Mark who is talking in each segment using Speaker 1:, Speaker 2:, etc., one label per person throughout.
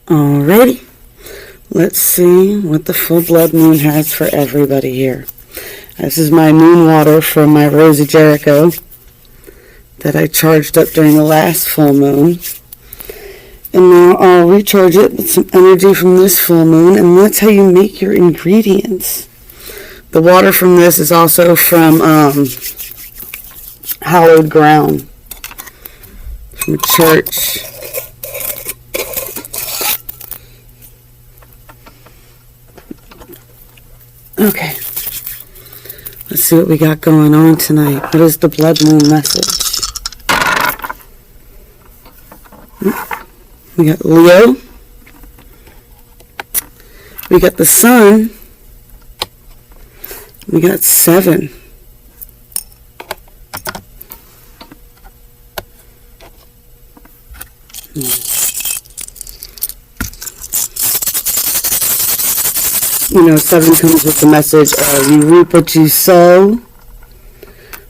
Speaker 1: Alrighty, let's see what the full blood moon has for everybody here. This is my moon water from my Rose of Jericho that I charged up during the last full moon. And now I'll recharge it with some energy from this full moon, and that's how you make your ingredients. The water from this is also from hallowed ground from a church. Okay, let's see what we got going on tonight. What is the blood moon message? We got Leo. We got the sun. We got 7. You know, 7 comes with the message of you reap what you sow.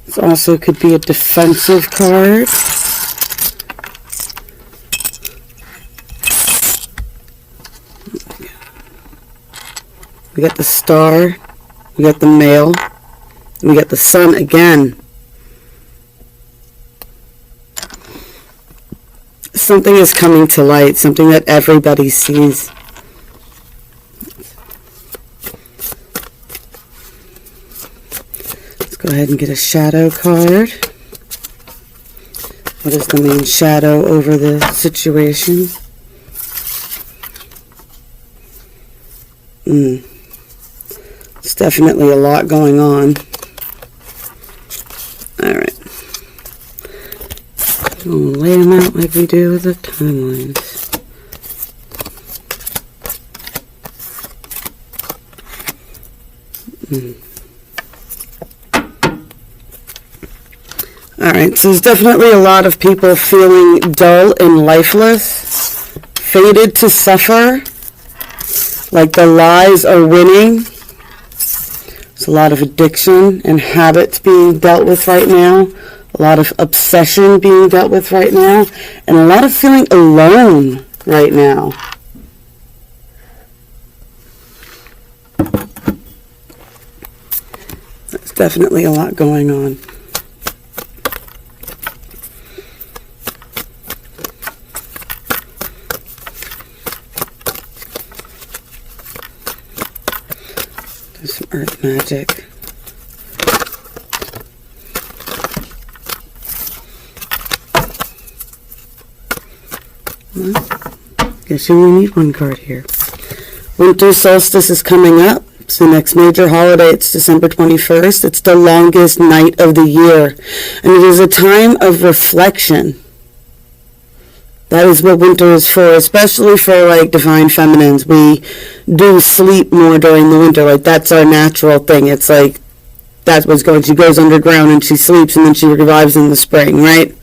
Speaker 1: This also could be a defensive card. We got the star. We got the male. We got the sun again. Something is coming to light. Something that everybody sees. Go ahead and get a shadow card. What is the main shadow over the situation? It's definitely a lot going on. Alright. We'll lay them out like we do with the timelines. Alright, so there's definitely a lot of people feeling dull and lifeless, fated to suffer, like the lies are winning. There's a lot of addiction and habits being dealt with right now, a lot of obsession being dealt with right now, and a lot of feeling alone right now. There's definitely a lot going on. There's some earth magic. Well, guess you only need one card here. Winter solstice is coming up. It's the next major holiday. It's December 21st. It's the longest night of the year. And it is a time of reflection. That is what winter is for, especially for like divine feminines. We do sleep more during the winter. Like that's our natural thing. It's like that's what's going. She goes underground and she sleeps and then she revives in the spring, right?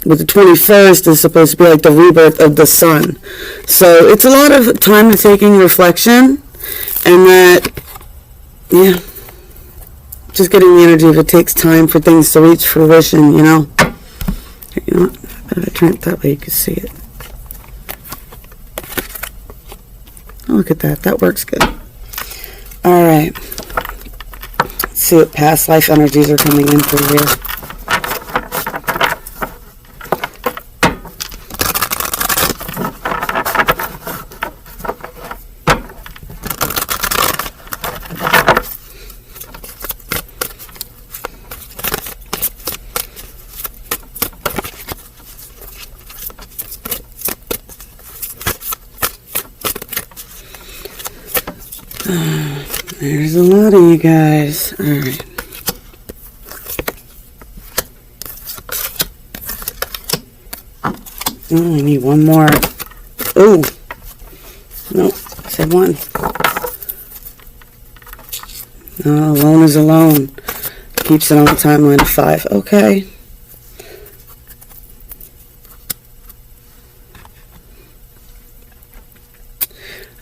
Speaker 1: But the 21st is supposed to be like the rebirth of the sun. So it's a lot of time to taking reflection, and that, yeah, just getting the energy of it takes time for things to reach fruition, you know. You know what? If I turn it that way, you can see it. Oh, look at that. That works good. All right. Let's see what past life energies are coming in for here. There's a lot of you guys. Alright. Oh, I need one more. Oh. Nope. I said one. No, alone is alone. Keeps it on the timeline of 5. Okay.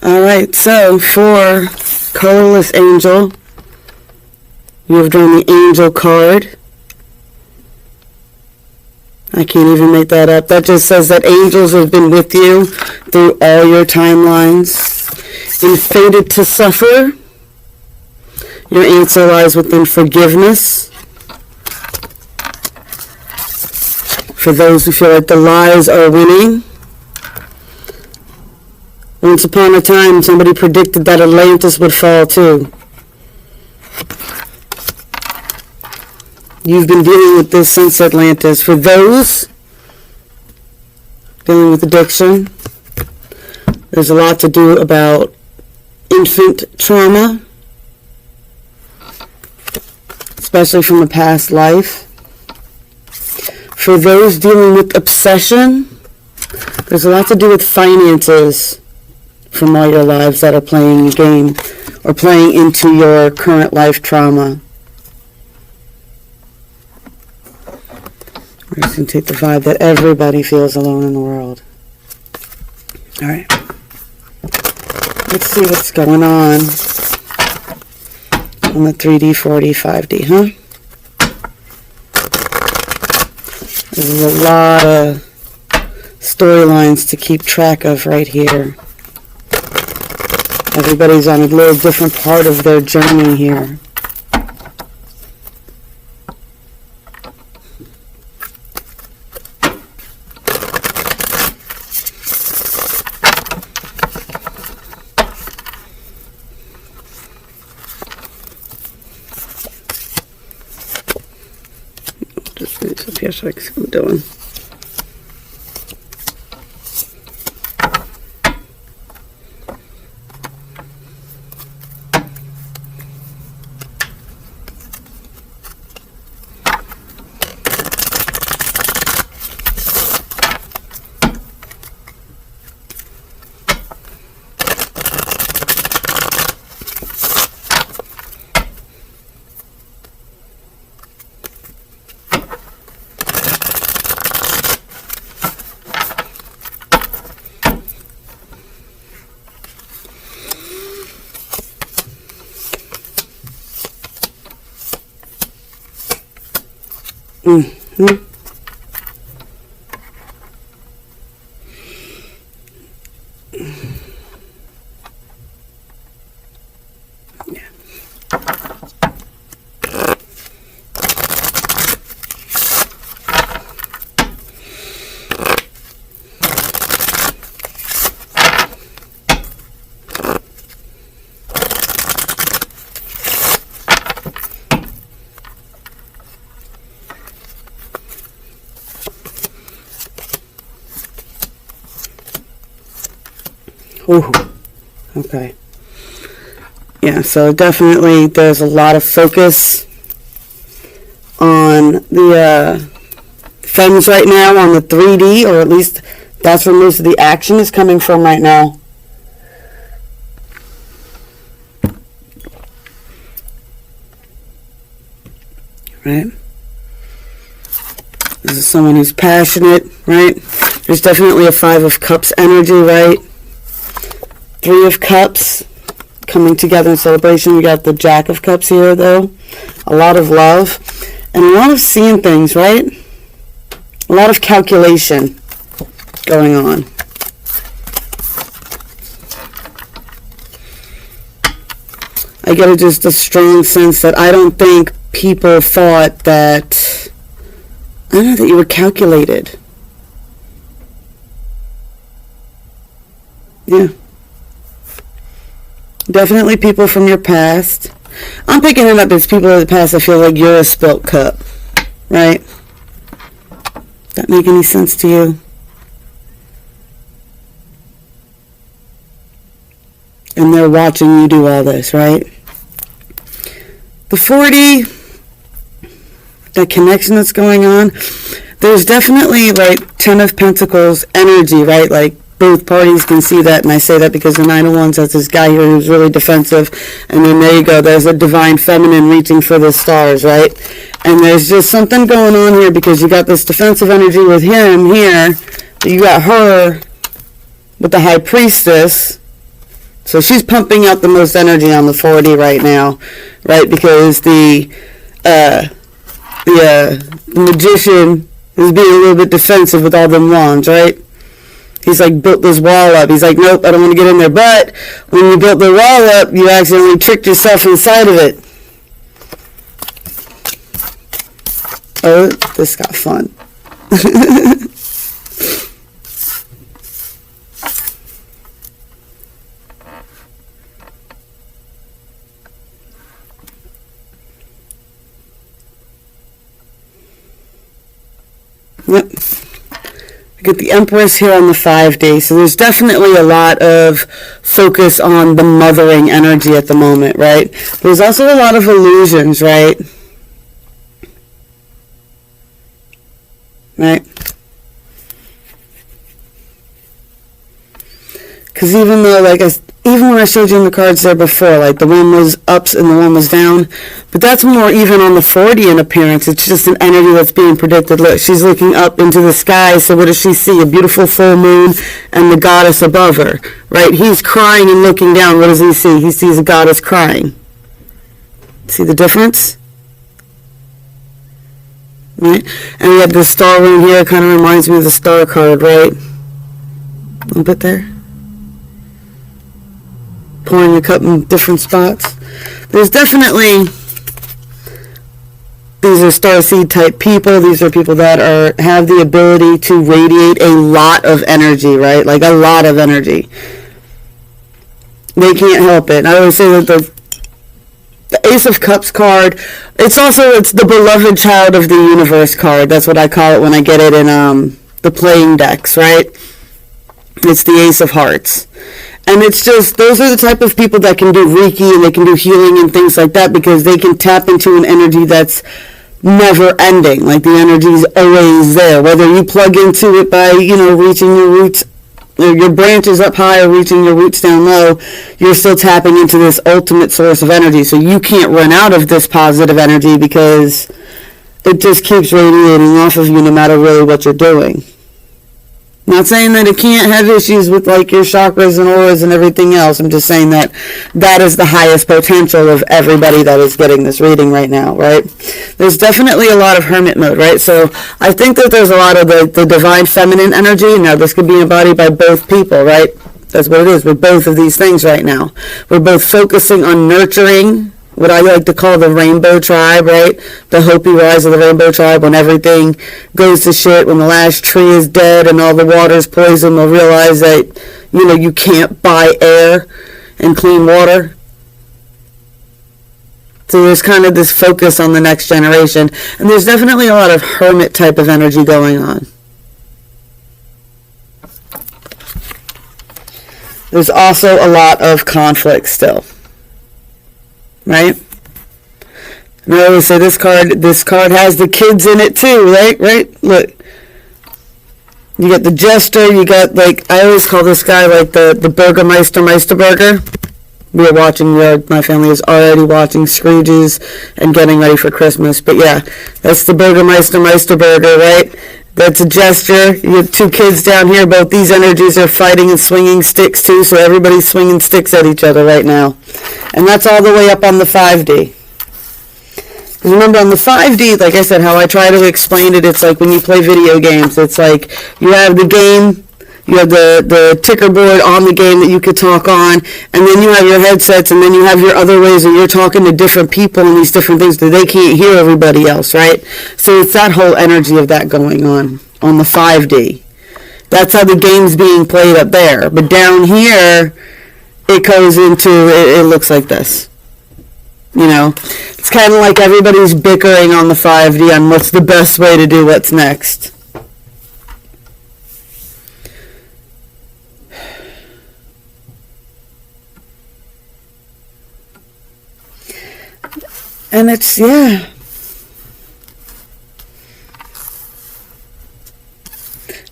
Speaker 1: Alright, so for Colorless Angel, you have drawn the Angel card. I can't even make that up. That just says that angels have been with you through all your timelines. In fated to suffer, your answer lies within forgiveness. For those who feel like the lies are winning. Once upon a time, somebody predicted that Atlantis would fall too. You've been dealing with this since Atlantis. For those dealing with addiction, there's a lot to do about infant trauma, especially from a past life. For those dealing with obsession, there's a lot to do with finances from all your lives that are playing a game or playing into your current life trauma. We're just going to take the vibe that everybody feels alone in the world. All right. Let's see what's going on the 3D, 4D, 5D, huh? There's a lot of storylines to keep track of right here. Everybody's on a little different part of their journey here. Just move this up here so I can see what I'm doing. Mm-hmm. Ooh, okay. Yeah, so definitely there's a lot of focus on the femmes right now, on the 3D, or at least that's where most of the action is coming from right now. Right? This is someone who's passionate, right? There's definitely a 5 of Cups energy, right? 3 of Cups coming together in celebration. We got the Jack of Cups here, though. A lot of love and a lot of seeing things, right? A lot of calculation going on. I get just a strong sense that I don't think people thought that, I don't know, that you were calculated. Yeah. Definitely people from your past. I'm picking it up as people of the past that feel like you're a spilt cup. Right? That make any sense to you? And they're watching you do all this, right? The 40, that connection that's going on, there's definitely like 10 of Pentacles energy, right? Like both parties can see that, and I say that because the 9 of Wands has this guy here who's really defensive, and then there you go, there's a divine feminine reaching for the stars, right? And there's just something going on here because you got this defensive energy with him here, but you got her with the High Priestess, so she's pumping out the most energy on the 40 right now, right? Because the Magician He's being a little bit defensive with all them wands, right? He's like built this wall up. He's like, nope, I don't want to get in there. But when you built the wall up, you accidentally tricked yourself inside of it. Oh, this got fun. Yep. I get the Empress here on the 5D. So there's definitely a lot of focus on the mothering energy at the moment, right? There's also a lot of illusions, right? Right? Because even though, even when I showed you in the cards there before, like the one was ups and the one was down, but that's more even on the Fortean appearance. It's just an energy that's being predicted. Look, she's looking up into the sky, so what does she see? A beautiful full moon and the goddess above her, right? He's crying and looking down. What does he see? He sees a goddess crying. See the difference? Right? And we have the star ring here. It kind of reminds me of the star card, right? A little bit there. Pouring a cup in different spots. There's definitely, these are starseed type people. These are people that have the ability to radiate a lot of energy, right? Like a lot of energy. They can't help it. I always say that the Ace of Cups card, it's the beloved child of the universe card. That's what I call it when I get it in the playing decks, right? It's the Ace of Hearts. And it's just, those are the type of people that can do Reiki and they can do healing and things like that because they can tap into an energy that's never ending. Like the energy's always there. Whether you plug into it by, reaching your roots, your branches up high or reaching your roots down low, you're still tapping into this ultimate source of energy. So you can't run out of this positive energy because it just keeps radiating off of you no matter really what you're doing. Not saying that it can't have issues with like your chakras and auras and everything else. I'm just saying that is the highest potential of everybody that is getting this reading right now, right? There's definitely a lot of hermit mode, right? So I think that there's a lot of the divine feminine energy. Now this could be embodied by both people, right? That's what it is with both of these things right now. We're both focusing on nurturing what I like to call the rainbow tribe, right? The Hopi rise of the rainbow tribe, when everything goes to shit, when the last tree is dead and all the water's poison, they'll realize that, you can't buy air and clean water. So there's kind of this focus on the next generation. And there's definitely a lot of hermit type of energy going on. There's also a lot of conflict still. Right? And I always say this card has the kids in it too, right? Look. You got the jester, you got I always call this guy the Burgermeister Meisterburger. We are watching, my family is already watching Scrooges and getting ready for Christmas. But yeah, that's the Burgermeister Meisterburger, right? That's a gesture. You have two kids down here. Both these energies are fighting and swinging sticks too, so everybody's swinging sticks at each other right now. And that's all the way up on the 5D. Because remember, on the 5D, like I said, how I try to explain it, it's like when you play video games. It's like you have the game, you have the ticker board on the game that you could talk on, and then you have your headsets, and then you have your other ways that you're talking to different people and these different things that they can't hear everybody else, right? So it's that whole energy of that going on the 5D. That's how the game's being played up there. But down here, it goes into, it looks like this. It's kind of like everybody's bickering on the 5D on what's the best way to do what's next. And it's, yeah.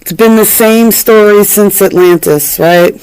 Speaker 1: It's been the same story since Atlantis, right?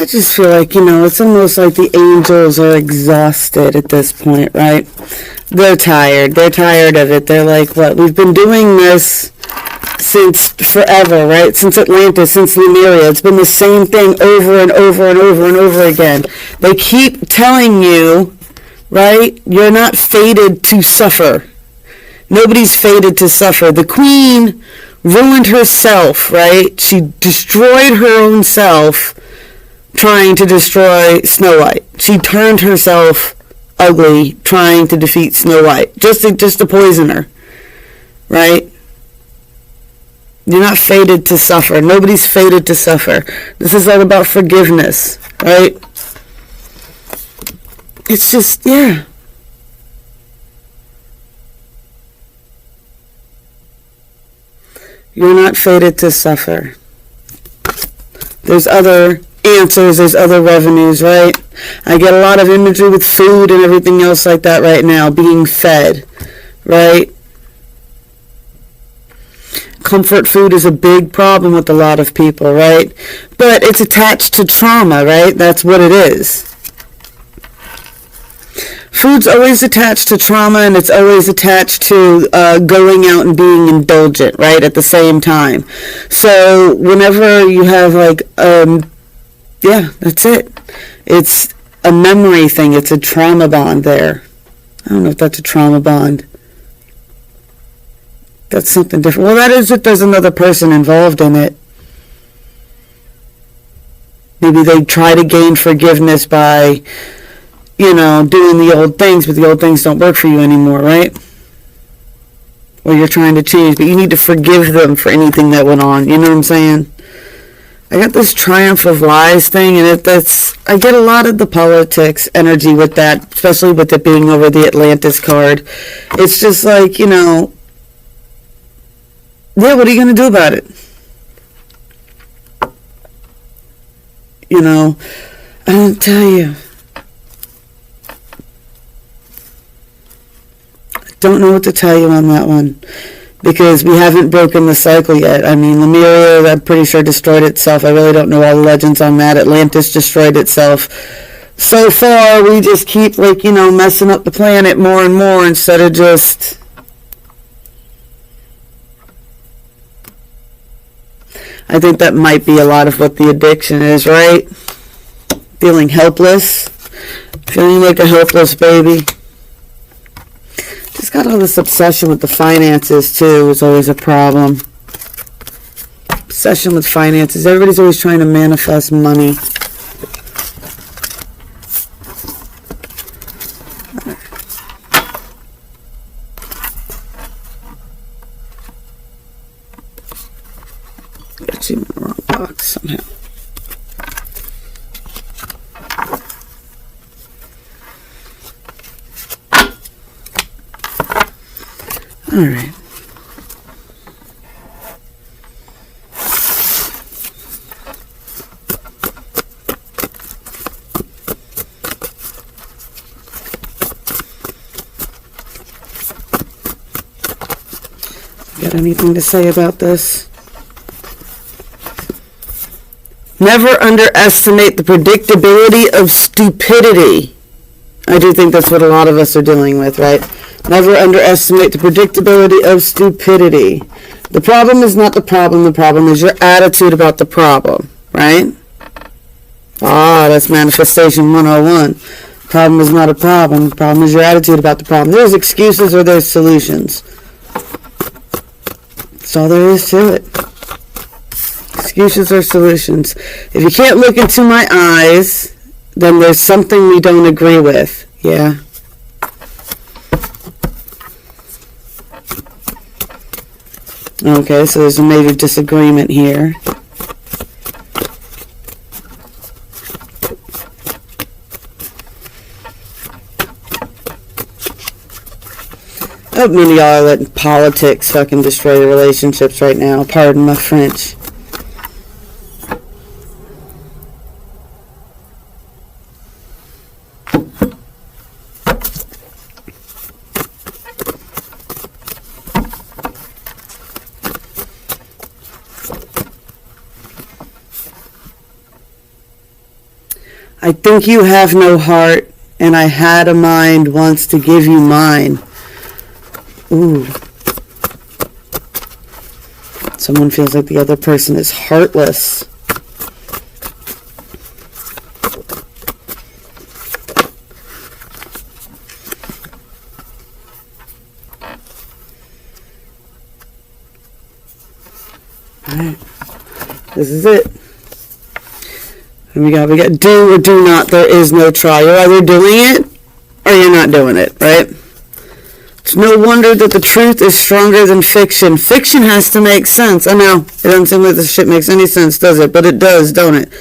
Speaker 1: I just feel like, it's almost like the angels are exhausted at this point, right? They're tired. They're tired of it. They're like, what? We've been doing this since forever, right? Since Atlantis, since Lemuria. It's been the same thing over and over and over and over again. They keep telling you, right? You're not fated to suffer. Nobody's fated to suffer. The queen ruined herself, right? She destroyed her own self trying to destroy Snow White. She turned herself ugly trying to defeat Snow White. Just to poison her, right? You're not fated to suffer. Nobody's fated to suffer. This is all about forgiveness, right? It's just, yeah. You're not fated to suffer. There's other answers, there's other revenues, right? I get a lot of imagery with food and everything else like that right now, being fed, right? Comfort food is a big problem with a lot of people, right? But it's attached to trauma, right? That's what it is. Food's always attached to trauma, and it's always attached to going out and being indulgent, right, at the same time. So whenever you have that's it. It's a memory thing. It's a trauma bond there. I don't know if that's a trauma bond. That's something different. Well, that is if there's another person involved in it. Maybe they try to gain forgiveness by doing the old things, but the old things don't work for you anymore, right? Or you're trying to change, but you need to forgive them for anything that went on. You know what I'm saying? I got this triumph of lies thing, and I get a lot of the politics energy with that, especially with it being over the Atlantis card. It's just like, what are you going to do about it? I don't tell you. Don't know what to tell you on that one, because we haven't broken the cycle yet. I mean, Lemuria, I'm pretty sure, destroyed itself. I really don't know all the legends on that. Atlantis destroyed itself. So far, we just keep, messing up the planet more and more instead of just... I think that might be a lot of what the addiction is, right? Feeling helpless. Feeling like a helpless baby. Just got all this obsession with the finances, too, is always a problem. Obsession with finances. Everybody's always trying to manifest money. Got you in the wrong box somehow. All right. Got anything to say about this? Never underestimate the predictability of stupidity. I do think that's what a lot of us are dealing with, right? Never underestimate the predictability of stupidity. The problem is not the problem. The problem is your attitude about the problem, right? That's Manifestation 101. Problem is not a problem. The problem is your attitude about the problem. There's excuses or there's solutions. That's all there is to it. Excuses or solutions. If you can't look into my eyes, then there's something we don't agree with. Yeah. Okay, so there's a major disagreement here. I hope many of y'all are letting politics fucking destroy your relationships right now. Pardon my French. I think you have no heart, and I had a mind once to give you mine. Ooh. Someone feels like the other person is heartless. Alright. This is it. And we got do or do not. There is no try. You're either doing it or you're not doing it, right? It's no wonder that the truth is stronger than fiction. Fiction has to make sense. I know. It doesn't seem like this shit makes any sense, does it? But it does, don't it?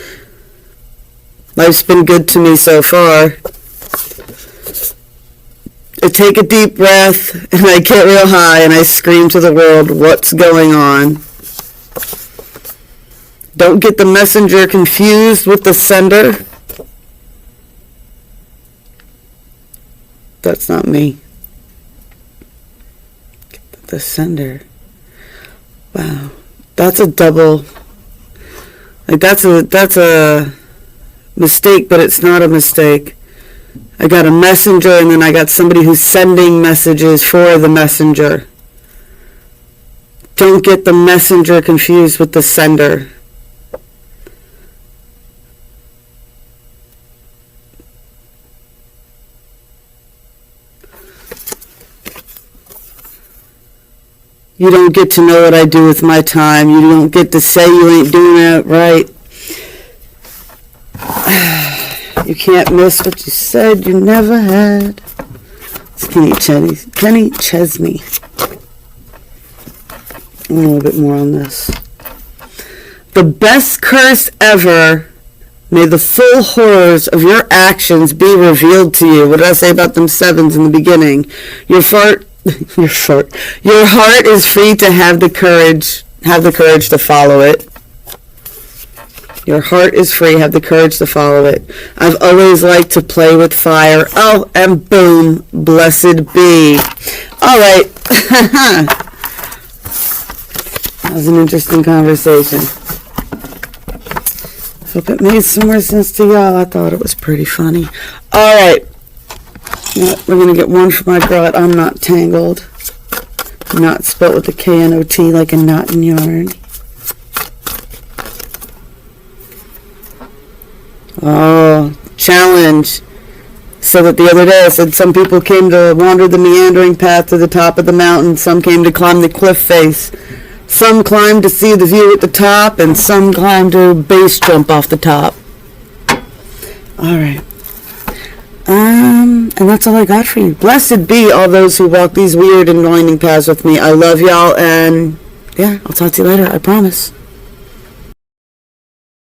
Speaker 1: Life's been good to me so far. I take a deep breath and I get real high and I scream to the world, what's going on? Don't get the messenger confused with the sender. That's not me. The sender. Wow. That's a double. Like that's a mistake, but it's not a mistake. I got a messenger and then I got somebody who's sending messages for the messenger. Don't get the messenger confused with the sender. You don't get to know what I do with my time. You don't get to say you ain't doing it right. You can't miss what you said you never had. It's Kenny Chesney. A little bit more on this. The best curse ever. May the full horrors of your actions be revealed to you. What did I say about them sevens in the beginning? Your heart is free to have the courage to follow it. Your heart is free, have the courage to follow it. I've always liked to play with fire. Oh, and boom, blessed be. All right. That was an interesting conversation. Hope it made some more sense to y'all. I thought it was pretty funny. All right. We're going to get one for my girl at I'm Not Tangled. Not spelled with a K-N-O-T like a knot in yarn. Oh, challenge. So that the other day I said some people came to wander the meandering path to the top of the mountain. Some came to climb the cliff face. Some climbed to see the view at the top. And some climbed to base jump off the top. All right. And that's all I got for you. Blessed be all those who walk these weird and winding paths with me. I love y'all, and yeah, I'll talk to you later, I promise.